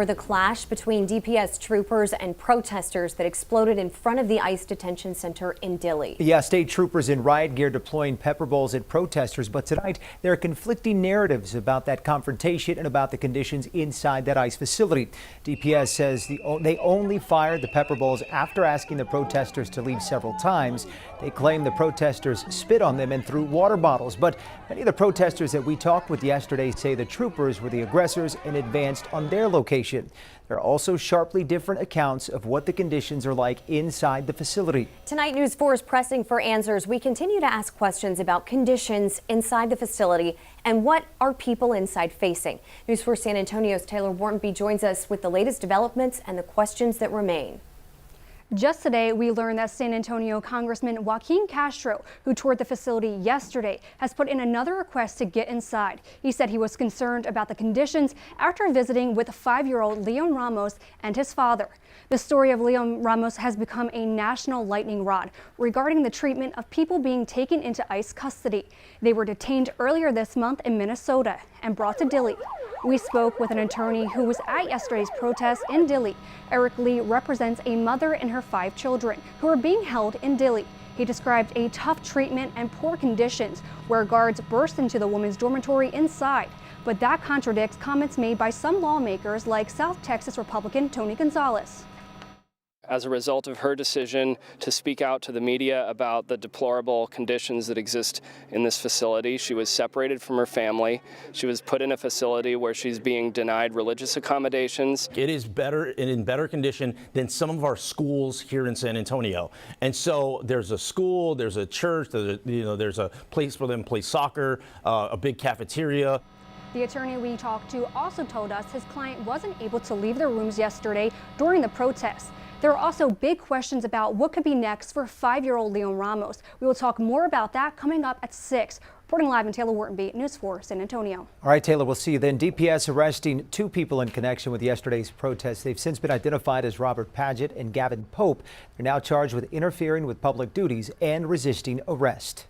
over the clash between DPS troopers and protesters that exploded in front of the ICE detention center in Dilley. Yeah, state troopers in riot gear deploying pepper balls at protesters. But tonight, there are conflicting narratives about that confrontation and about the conditions inside that ICE facility. DPS says they only fired the pepper balls after asking the protesters to leave several times. They claim the protesters spit on them and threw water bottles. But many of the protesters that we talked with yesterday say the troopers were the aggressors and advanced on their location. There are also sharply different accounts of what the conditions are like inside the facility. Tonight, News 4 is pressing for answers. We continue to ask questions about conditions inside the facility and what are people inside facing. News 4 San Antonio's Taylor Warrenby joins us with the latest developments and the questions that remain. Just today, we learned that San Antonio Congressman Joaquin Castro, who toured the facility yesterday, has put in another request to get inside. He said he was concerned about the conditions after visiting with 5-year-old Liam Ramos and his father. The story of Liam Ramos has become a national lightning rod regarding the treatment of people being taken into ICE custody. They were detained earlier this month in Minnesota and brought to Dilley. We spoke with an attorney who was at yesterday's protest in Dilley. Eric Lee represents a mother and her 5 children who are being held in Dilley. He described a tough treatment and poor conditions where guards burst into the woman's dormitory inside. But that contradicts comments made by some lawmakers like South Texas Republican Tony Gonzalez. As a result of her decision to speak out to the media about the deplorable conditions that exist in this facility, she was separated from her family. She was put in a facility where she's being denied religious accommodations. It is better and in better condition than some of our schools here in San Antonio. And so there's a school, there's a church, there's a place for them to play soccer, a big cafeteria. The attorney we talked to also told us his client wasn't able to leave their rooms yesterday during the protests. There are also big questions about what could be next for 5-year-old Liam Ramos. We will talk more about that coming up at 6. Reporting live in Taylor Warrenby, News 4 San Antonio. All right, Taylor, we'll see you then. DPS arresting 2 people in connection with yesterday's protests. They've since been identified as Robert Paget and Gavin Pope. They're now charged with interfering with public duties and resisting arrest.